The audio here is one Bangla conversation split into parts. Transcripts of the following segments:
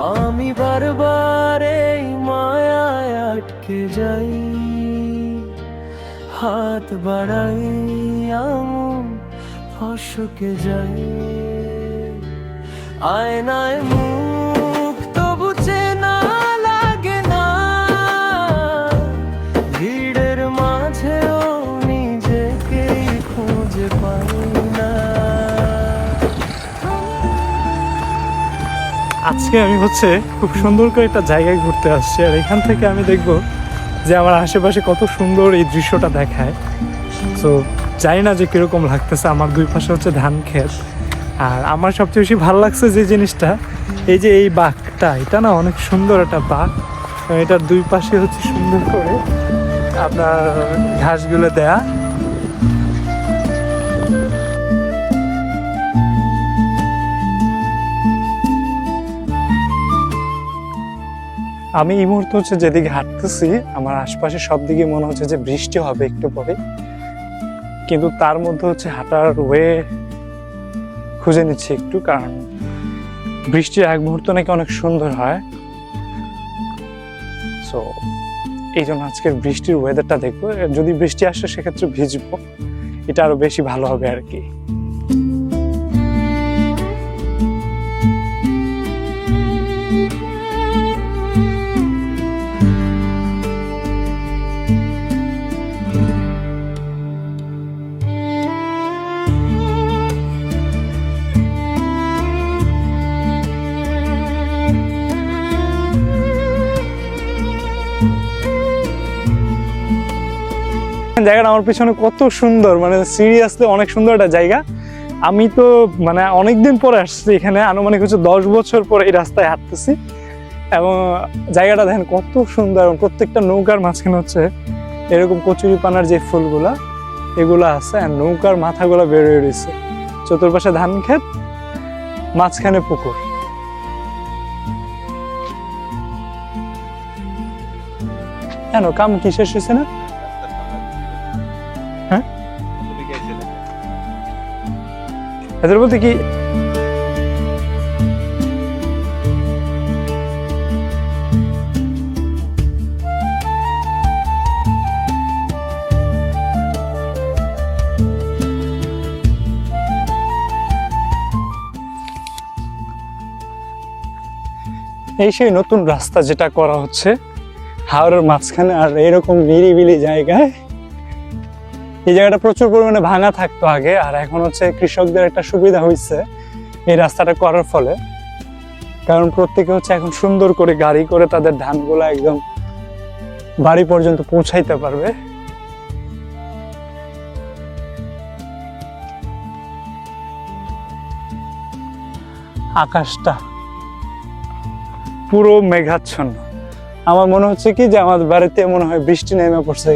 আমি বারবার এই মায়ায় আটকে যাই, হাত বাড়াই এমন ফসকে যাই। আয়নায় মুখ তবু চেনা লাগে না, ভিড়ের মাঝেও নিজেকেই খুঁজে পাই না। আজকে আমি খুব সুন্দর করে একটা জায়গায় ঘুরতে আসছি, আর এখান থেকে আমি দেখব যে আমার আশেপাশে কত সুন্দর এই দৃশ্যটা দেখায়। সো জানি না যে কীরকম লাগতেছে। আমার দুই পাশে ধান ক্ষেত, আর আমার সবচেয়ে বেশি ভালো লাগছে যে জিনিসটা, এই যে এই বাঁকটা, এটা না অনেক সুন্দর একটা বাঁক। এটার দুই পাশে সুন্দর করে আপনার ঘাসগুলো দেয়া। আমি এই মুহূর্তে যেদিকে হাঁটতেছি, আমার আশপাশে সব দিকে মনে হচ্ছে যে বৃষ্টি হবে একটু পরে, কিন্তু তার মধ্যে হাঁটার ওয়ে খুঁজে নিচ্ছি একটু, কারণ বৃষ্টির এক মুহূর্ত নাকি অনেক সুন্দর হয়। সো এই জন্য আজকের বৃষ্টির ওয়েদারটা দেখবো। যদি বৃষ্টি আসে সেক্ষেত্রে ভিজবো, এটা আরো বেশি ভালো হবে আর কি। জায়গাটা আমার পিছনে কত সুন্দর, মানে সিরিয়াসলি অনেক সুন্দর একটা জায়গা। আমি তো অনেকদিন পরে আসছি এখানে, আনুমানিক 10 বছর পরে এই রাস্তায় হাঁটতেছি, এবং জায়গাটা দেখেন কত সুন্দর। প্রত্যেকটা নৌকার মাঝখানে এরকম কচুরিপানার যে ফুলগুলা এগুলা আছে, আর নৌকার মাথাগুলা বেরোয় রয়েছে। চতুর্পাশে ধান ক্ষেত, মাঝখানে পুকুর। কেন কাম কি শেষ হয়েছে না? এদের বলতে কি, এই সেই নতুন রাস্তা যেটা করা হচ্ছে হাওরের মাঝখানে, আর এরকম নিরিবিলি জায়গায়। এই জায়গাটা প্রচুর পরিমাণে ভাঙা থাকতো আগে, আর এখন কৃষকদের একটা সুবিধা হয়েছে এই রাস্তাটা করার ফলে, কারণ প্রত্যেকে এখন সুন্দর করে গাড়ি করে তাদের ধানগুলো একদম বাড়ি পর্যন্ত পৌঁছাইতে পারবে। আকাশটা পুরো মেঘাচ্ছন্ন। আমার মনে হচ্ছে কি যে আমার বাড়িতে মনে হয় বৃষ্টি নেমে পড়ছে।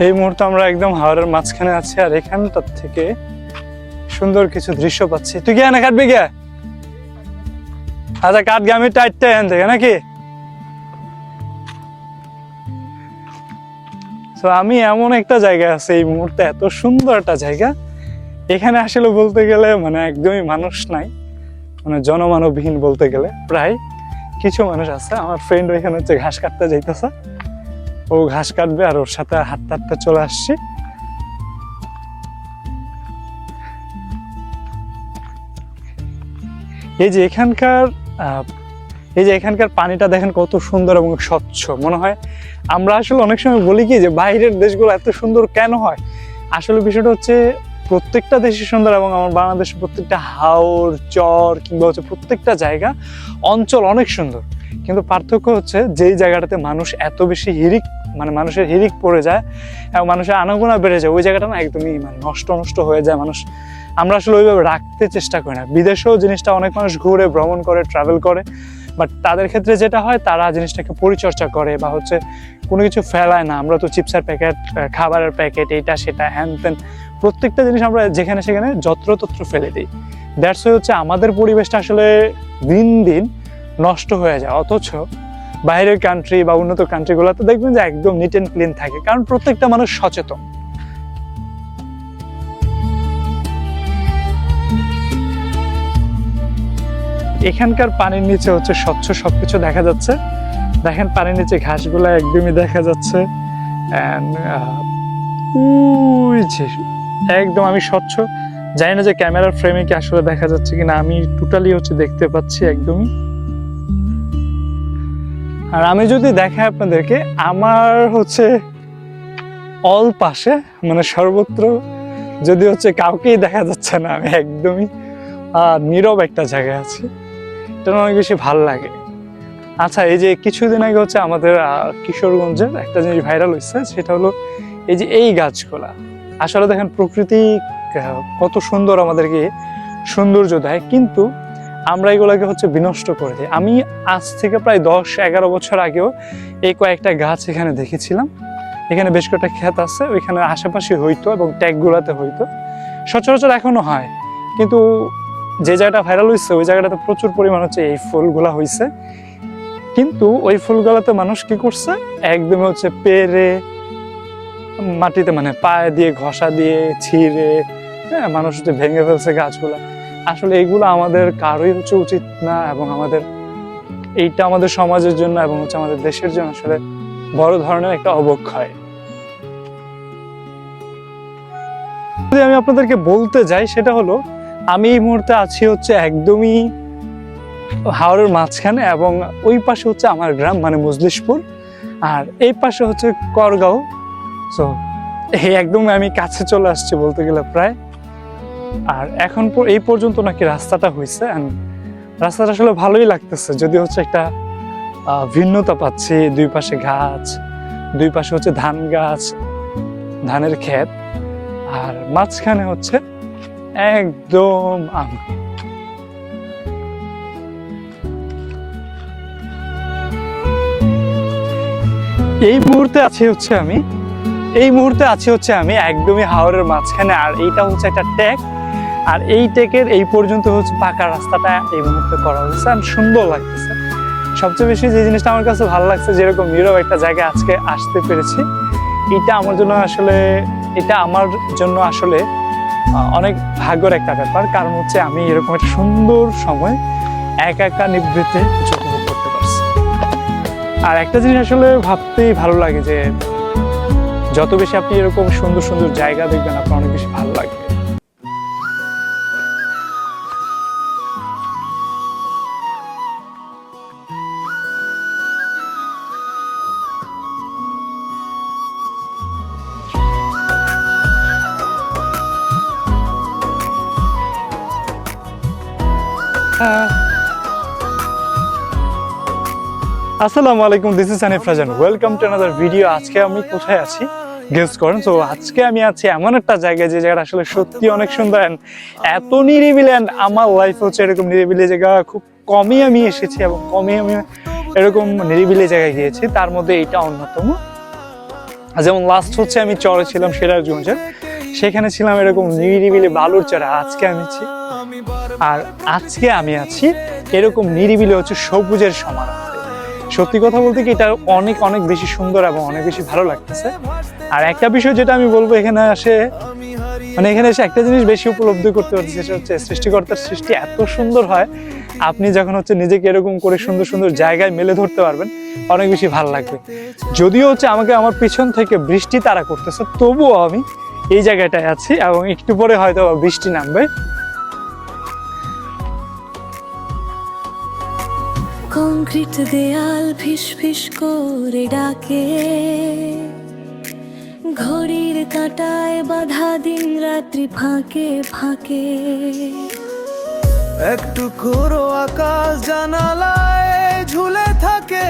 এই মুহূর্তে আমরা একদম হাওরের মাঝখানে আছি, আর এখানটা থেকে সুন্দর কিছু দৃশ্য পাচ্ছি। তুই কি এনে কাটবি কে? আচ্ছা কাটগে, আমি টাইটটা এখান থেকে নাকি। তো আমি এমন একটা জায়গায় আছি এই মুহূর্তে, এত সুন্দর একটা জায়গা। এখানে আসলে বলতে গেলে একদমই মানুষ নাই, জনমানবহীন বলতে গেলে। প্রায় কিছু মানুষ আছে। আমার ফ্রেন্ড ওইখানে ঘাস কাটতে যাইতেছে, ও ঘাস কাটবে, আর ওর সাথে হাঁটতে হাঁটতে চলে আসছি। এই যে এখানকার পানিটা দেখেন কত সুন্দর এবং স্বচ্ছ। মনে হয় আমরা আসলে অনেক সময় বলি কি যে বাইরের দেশগুলো এত সুন্দর কেন হয়, আসলে বিষয়টা প্রত্যেকটা দেশই সুন্দর এবং আমার বাংলাদেশের প্রত্যেকটা হাওর চর কিংবা হচ্ছে প্রত্যেকটা জায়গা অঞ্চল অনেক সুন্দর, কিন্তু পার্থক্য হচ্ছে যেই জায়গাটাতে মানুষ এত বেশি হিরিক মানে মানুষের হিরিক পড়ে যায় এবং মানুষের আনাগোনা বেড়ে যায়, ওই জায়গাটা না একদমই মানে নষ্ট হয়ে যায়। মানুষ আমরা আসলে ওইভাবে রাখতে চেষ্টা করি না। বিদেশেও জিনিসটা অনেক মানুষ ঘুরে ভ্রমণ করে ট্রাভেল করে, বাট তাদের ক্ষেত্রে যেটা হয় তারা জিনিসটাকে পরিচর্যা করে বা হচ্ছে কোনো কিছু ফেলায় না। আমরা তো চিপসের প্যাকেট, খাবারের প্যাকেট, এইটা সেটা হ্যান ত্যান প্রত্যেকটা জিনিস আমরা যেখানে সেখানে যত্রতত্র ফেলে দিই। দ্যাটস ওয়াই হচ্ছে আমাদের পরিবেশটা আসলে দিন দিন নষ্ট হয়ে যায়। অথচ বাইরের কান্ট্রি বা উন্নত কান্ট্রিগুলোতে দেখবেন যে একদম নিট অ্যান্ড ক্লিন থাকে, কারণ প্রত্যেকটা মানুষ সচেতন। এখানকার পানির নিচে হচ্ছে স্বচ্ছ সবকিছু দেখা যাচ্ছে। দেখেন পানির নিচে ঘাসগুলো একদমই দেখা যাচ্ছে। একদম আমি স্বচ্ছ, জানি না যে ক্যামেরার ফ্রেমে কি আসলে দেখা যাচ্ছে কিনা, আমি টোটালি হচ্ছে দেখতে পাচ্ছি একদমই। আর আমি যদি দেখাই আপনাদেরকে, আমার হচ্ছে অল পাশে মানে সর্বত্র যদি হচ্ছে কাউকেই দেখা যাচ্ছে না, আমি একদমই নীরব একটা জায়গায় আছি। এটা অনেক বেশি ভালো লাগে। আচ্ছা, এই যে কিছুদিন আগে হচ্ছে আমাদের কিশোরগঞ্জের একটা জিনিস ভাইরাল হয়েছে, সেটা হলো এই যে এই গাছগুলা। আসলে দেখেন প্রকৃতি কত সুন্দর আমাদেরকে সৌন্দর্য দেয়, কিন্তু আমরা এগুলোকে হচ্ছে বিনষ্ট করে দিই। আমি আজ থেকে প্রায় 10-11 বছর আগেও এই কয়েকটা গাছ এখানে দেখেছিলাম। এখানে বেশ কয়েকটা ক্ষেত আছে, ওইখানে আশেপাশে হইতো এবং ট্যাগগুলাতে হইতো, সচরাচর এখনো হয়। কিন্তু যে জায়গাটা ভাইরাল হয়েছে ওই জায়গাটাতে প্রচুর পরিমাণ হচ্ছে এই ফুলগুলা হয়েছে, কিন্তু ওই ফুলগুলাতে মানুষ কি করছে, একদম হচ্ছে পেরে মাটিতে মানে পায়ে দিয়ে ঘষা দিয়ে ছিঁড়ে মানুষ হচ্ছে ভেঙে ফেলছে গাছগুলা। আসলে এগুলো আমাদের কারোই হচ্ছে উচিত না, এবং আমাদের এইটা আমাদের সমাজের জন্য এবং হচ্ছে আমাদের দেশের জন্য আসলে বড় ধরনের একটা অবক্ষয়। যদি আমি আপনাদেরকে বলতে যাই, সেটা হলো আমি এই মুহূর্তে আছি হচ্ছে একদমই হাওরের মাঝখানে, এবং ওই পাশে হচ্ছে আমার গ্রাম মানে মজলিশপুর, আর এই পাশে হচ্ছে করগাঁও। সো এই একদম আমি কাছে চলে আসছি বলতে গেলে প্রায়। আর এখন এই পর্যন্ত নাকি রাস্তাটা হয়েছে, রাস্তাটা আসলে ভালোই লাগতেছে, যদি হচ্ছে একটা ভিন্নতা পাচ্ছি। দুই পাশে গাছ, দুই পাশে হচ্ছে ধান গাছ, ধানের ক্ষেত, আর মাঝখানে হচ্ছে একদম এই মুহূর্তে আছি হচ্ছে আমি একদমই হাওরের মাঝখানে। আর এইটা হচ্ছে একটা ট্যাগ, আর এই ট্যাগের এই পর্যন্ত হচ্ছে পাকা রাস্তাটা এই মুহূর্তে করা হয়েছে, আর সুন্দর লাগতেছে। সবচেয়ে বেশি যে জিনিসটা আমার কাছে ভালো লাগছে, যেরকম নীরব একটা জায়গায় আজকে আসতে পেরেছি, এটা আমার জন্য আসলে অনেক ভাগ্যের একটা ব্যাপার। কারণ হচ্ছে আমি এরকম একটা সুন্দর সময় একা নিভৃতে উপভোগ করতে পারছি। আর একটা জিনিস আসলে ভাবতেই ভালো লাগে যে যত বেশি আপনি এরকম সুন্দর সুন্দর জায়গা দেখবেন, আপনার অনেক বেশি ভালো লাগবে। আসসালামু আলাইকুম, this is Hanif Rajan, welcome to another video. আজকে আমি কোথায় আছি গেস করেন? তো আজকে আমি আছি এমন একটা জায়গায়, যে জায়গাটা আসলে সত্যি অনেক সুন্দর, এত নিরিবিলি। আমার লাইফ হচ্ছে এরকম নিরিবিলি জায়গা খুব কমই আমি এসেছি, এবং কমই আমি এরকম নিরিবিলি জায়গায় গিয়েছি, তার মধ্যে এটা অন্যতম। যেমন লাস্ট হচ্ছে আমি চরে ছিলাম সিরাজগঞ্জে, সেখানে ছিলাম এরকম নিরিবিলি বালুর চরে। আজকে আমি আছি এরকম নিরিবিলি হচ্ছে সবুজের সমারোহে। সত্যি কথা বলতে কি, এটা অনেক অনেক বেশি সুন্দর এবং অনেক বেশি ভালো লাগতেছে। আর একটা বিষয় যেটা আমি বলবো, এখানে এসে একটা জিনিস বেশি উপলব্ধি করতে পারছি, সেটা হচ্ছে সৃষ্টিকর্তার সৃষ্টি এত সুন্দর হয়। আপনি যখন হচ্ছে নিজেকে এরকম করে সুন্দর সুন্দর জায়গায় মেলে ধরতে পারবেন, অনেক বেশি ভালো লাগবে। যদিও হচ্ছে আমাকে আমার পিছন থেকে বৃষ্টি তাড়া করতেছে, তবুও আমি এই জায়গাটায় আছি, এবং একটু পরে হয়তো বৃষ্টি নামবে। কংক্রিট দেয়াল ফিস ফিস করে ডাকে, ঘড়ির কাঁটায় বাধা দিন রাত্রি ফাঁকে ফাঁকে। একটু খোঁড়ো আকাশ জানালায় ঝুলে থাকে,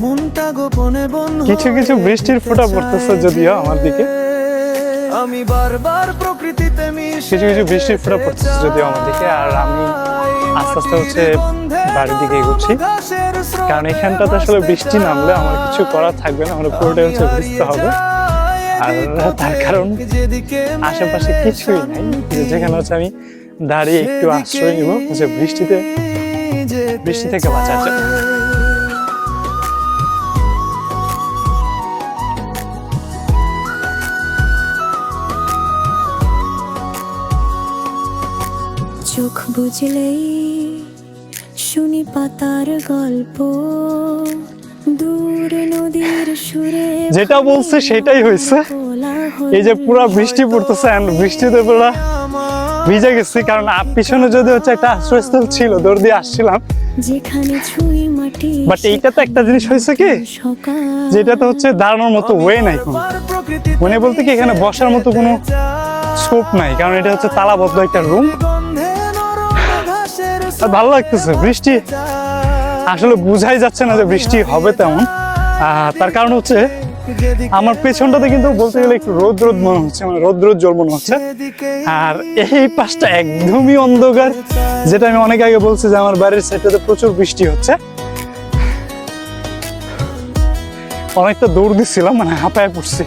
মনটা গোপনে বন্ধ কিছু কিছু বৃষ্টির ফোঁটা পড়তেছে যদিও আমার দিকে, আমি বারবার প্রকৃতিতে মিশে কিছু কিছু বৃষ্টির ফোঁটা পড়তেছে যদিও আমার দিকে। আর আমি আস্তে আস্তে হচ্ছে বাড়ির দিকে এগোচ্ছি, কারণ এখানটাতে আসলে বৃষ্টি নামলে আমার কিছু করার থাকবে না, আমার পুরোটাই হচ্ছে ভিজতে হবে। আর তার কারণ আশেপাশে কিছুই নাই, যেখানে হচ্ছে আমি দাঁড়িয়ে একটু আশ্রয় নিব হচ্ছে বৃষ্টি থেকে বাঁচার জন্য। চোখ বুঝলেই শুনি পাতার গল্প, দূর নদীর সুরে যেটা বলছে সেটাই হয়েছে। এই যে পুরো বৃষ্টি পড়তেছে, বৃষ্টিতে পুরো ভিজে গেছি, কারণ পিছনে যদি হচ্ছে একটা আশ্রয়স্থল ছিল, দৌড় দিয়ে আসছিলাম। যেখানে ছুঁই মাটি, বাট এইটাতে একটা জিনিস হয়েছে কি, সকাল যেটাতে হচ্ছে দাঁড়ানোর মতো ওয়ে নাই কোনো, মানে বলতে কি এখানে বসার মতো কোনো স্কোপ নাই, কারণ এটা হচ্ছে তালাবদ্ধ একটা রুম। আর ভালো লাগতেছে, বৃষ্টি আসলে বোঝাই যাচ্ছে না যে বৃষ্টি হবে তেমন। তার কারণ হচ্ছে আমার পেছনটাতে কিন্তু বলতে গেলে একটু রোদ মনে হচ্ছে, মানে রোদ মনে হচ্ছে। আর এই পাশটা একদমই অন্ধকার, যেটা আমি অনেক আগে বলছি যে আমার বাড়ির সাইডটাতে প্রচুর বৃষ্টি হচ্ছে। অনেকটা দৌড় দিচ্ছিলাম, মানে হাঁপায় পড়ছি।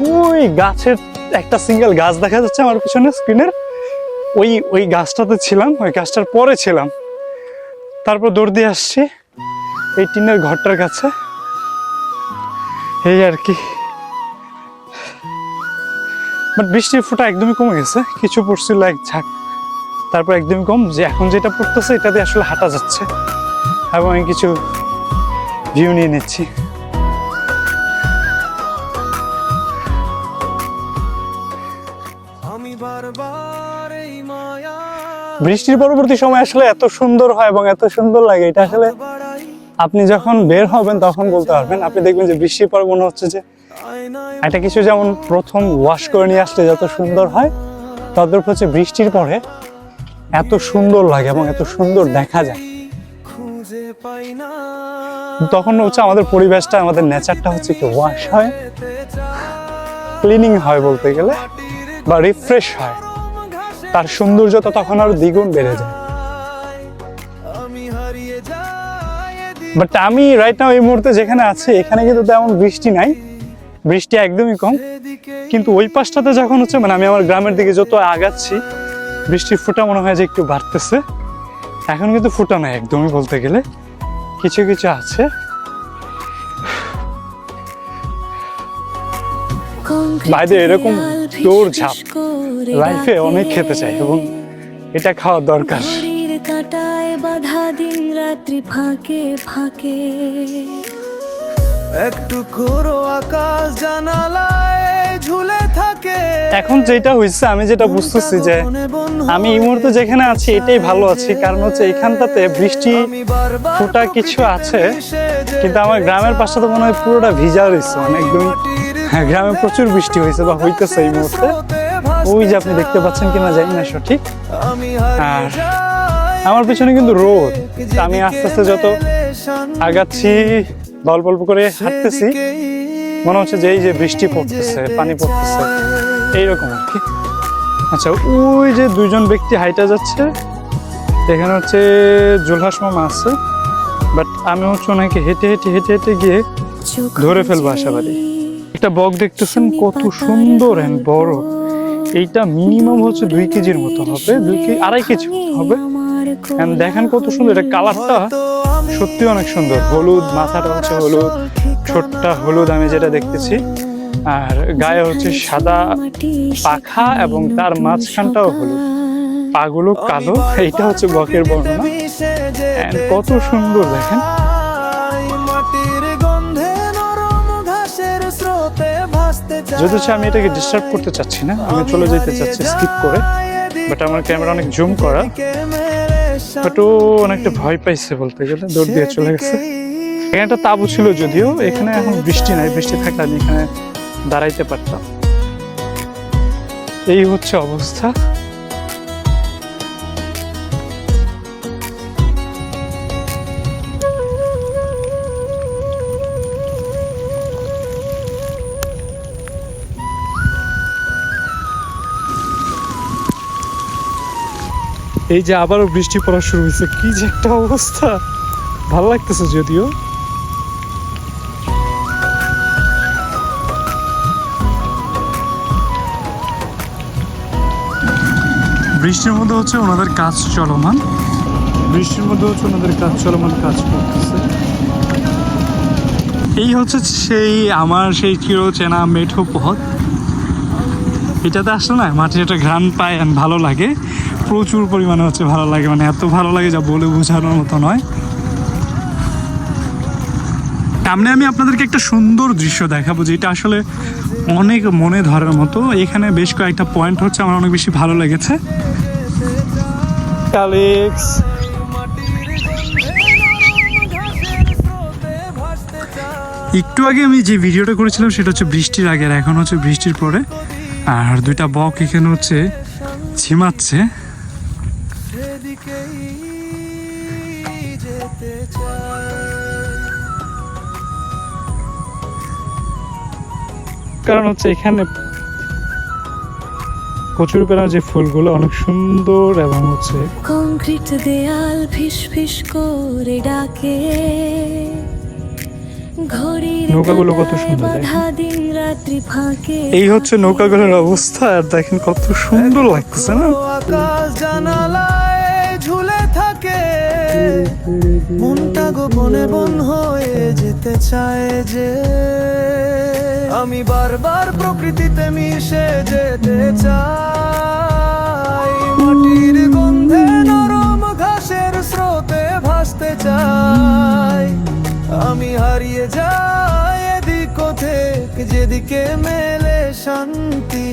ওই গাছের একটা সিঙ্গেল গাছ দেখা যাচ্ছে আমার পিছনে স্ক্রিনের, ওই গাছটাতে ছিলাম, ওই গাছটার পরে ছিলাম। তারপর দৌড় দিয়ে আসছি এই টিনের ঘরটার কাছে, এই আর কি। বাট বৃষ্টির ফোঁটা একদমই কমে গেছে, কিছু পড়ছিল এক ঝাঁক, তারপর একদমই কম। যে এখন যেটা পড়তেছে এটা দিয়ে আসলে হাঁটা যাচ্ছে, এবং আমি কিছু ভিউ নিয়ে নিচ্ছি। আমি বারবার এই মায়া বৃষ্টির পরবর্তী সময় আসলে এত সুন্দর হয় এবং এত সুন্দর লাগে, এটা আসলে বাড়াই, আপনি যখন বের হবেন তখন বলতে পারবেন। আপনি দেখবেন যে বৃষ্টির পর মনে হচ্ছে যে আয়নায় একটা কিছু যেমন প্রথম ওয়াশ করে নিয়ে আসলে যত সুন্দর হয়, তদ্রূপ হচ্ছে বৃষ্টির পরে এত সুন্দর লাগে এবং এত সুন্দর দেখা যায়। খুঁজে পাই না, তখন হচ্ছে আমাদের পরিবেশটা, আমাদের নেচারটা হচ্ছে একটু ওয়াশ হয়, ক্লিনিং হয় বলতে গেলে, বা রিফ্রেশ হয়। তার সৌন্দর্যতা তখন আরো দ্বিগুণ বেড়ে যায়। আমি হারিয়ে যাই বাট আমি রাইট নাও এই মুহূর্তে যেখানে আছি, এখানে কিন্তু তেমন বৃষ্টি নাই, বৃষ্টি একদমই কম। এদিকে কিন্তু ওই পাশটাতে যখন হচ্ছে, মানে আমি আমার গ্রামের দিকে যত আগাচ্ছি, বৃষ্টির ফোঁটা মনে হয় যে একটু বাড়তেছে। এখন কিন্তু ফোঁটা নাই একদমই বলতে গেলে, কিছু কিছু আছে। বাইরে এরকম দৌড়ঝাঁপ লাইফে অনেক খেতে চাই, এবং এটা খাওয়া দরকার। ঘড়ির কাঁটায় বাধা দিন রাত্রি ফাঁকে ফাঁকে। একটু খোঁড়ো আকাশ জানালায় ঝুলে থাকে, এখন যেটা হয়েছে, আমি যেটা বুঝতেছি যে আমি এই মুহূর্তে যেখানে আছি এটাই ভালো আছি, কারণ হচ্ছে এখানটাতে বৃষ্টি ফোঁটা কিছু আছে, কিন্তু আমার গ্রামের পাশটা তো মনে হয় পুরোটা ভিজা রয়েছে, মানে একদম। হ্যাঁ, গ্রামে প্রচুর বৃষ্টি হয়েছে বা হইতেছে এই মুহূর্তে। ওই যে আপনি দেখতে পাচ্ছেন কিনা জানি না সঠিক। আর আমার পিছনে কিন্তু রোদ, আমি আস্তে আস্তে যত আগাচ্ছি, অল্প অল্প করে হাঁটতেছি, মনে হচ্ছে যে এই যে বৃষ্টি পড়তেছে, পানি পড়তেছে, এইরকম আর কি। আচ্ছা, ওই যে দুইজন ব্যক্তি হাইটা যাচ্ছে, এখানে হচ্ছে জুলহাস মামা আছে, বাট আমি হচ্ছে ওনাকে হেঁটে হেঁটে হেঁটে হেঁটে গিয়ে ধরে ফেলবো আশাবাদী। একটা বক দেখতেছেন কত সুন্দর এন্ড বড়, এইটা মিনিমাম হচ্ছে 2 কেজির মতো হবে, 2-2.5 কেজি হবে। এন্ড দেখেন কত সুন্দর, এটা কালারটা সত্যি অনেক সুন্দর, হলুদ, মাথাটা হচ্ছে হলুদ, ঠোঁটটা হলুদ আমি যেটা দেখতেছি, আর গায়ে হচ্ছে সাদা পাখা এবং তার মাঝখানটাও হলুদ, পাগুলো কালো। এইটা হচ্ছে বকের বর্ণনা, এন্ড কত সুন্দর দেখেন। যদি আমি এটাকে ডিস্টার্ব করতে চাচ্ছি না, আমি চলে যেতে চাচ্ছি স্কিপ করে, বাট আমার ক্যামেরা অনেক জুম করা, বাট ও অনেকটা ভয় পাইছে বলতে গেলে, দৌড় দিয়ে চলে গেছে। এখানে একটা তাঁবু ছিল, যদিও এখানে এখন বৃষ্টি নাই, বৃষ্টি থাকলে আমি এখানে দাঁড়াইতে পারতাম। এই হচ্ছে অবস্থা। এই যে আবারও বৃষ্টি পড়া শুরু হয়েছে, কি যে একটা অবস্থা, ভালো লাগতেছে যদিও। বৃষ্টির মধ্যে হচ্ছে ওনাদের কাজ চলমান, কাজ করতেছে। এই হচ্ছে সেই চিরচেনা মেঠো পথ। এটাতে আসলে না মাটির একটা ঘ্রাণ পায়, ভালো লাগে, প্রচুর পরিমাণে হচ্ছে ভালো লাগে, মানে এত ভালো লাগে যা বলে বোঝানোর মতো নয়। সামনে আমি আপনাদেরকে একটা সুন্দর দৃশ্য দেখাবো, যেটা আসলে অনেক মনে ধরার মতো। এখানে বেশ কয়েকটা পয়েন্ট হচ্ছে আমার অনেক বেশি ভালো লেগেছে। অ্যালেক্স, একটু আগে আমি যে ভিডিওটা করেছিলাম সেটা হচ্ছে বৃষ্টির আগে, আর এখন হচ্ছে বৃষ্টির পরে। আর দুইটা বক এখানে হচ্ছে ঝিমাচ্ছে। কারণ হচ্ছে এখানে কচুরিপানার যে ফুলগুলো অনেক সুন্দর, এবং হচ্ছে কংক্রিট দেয়াল ফিস ফিস করে ডাকে, ঘড়ির নৌকাগুলো কত সুন্দর, বাধা দিন রাত্রি ফাঁকে। এই হচ্ছে নৌকাগুলোর অবস্থা, আর দেখেন কত সুন্দর লাগতেছে না। আকাশ জানালায় ঝুলে থাকে, মনটা গোপনে বন হয়ে যেতে চায় যে, আমি বারবার প্রকৃতিতে মিশে যেতে চাই, মাটির গন্ধে নরম ঘাসের স্রোতে ভাসতে চাই, আমি হারিয়ে যাই এদিক থেকে যেদিকে মেলে শান্তি।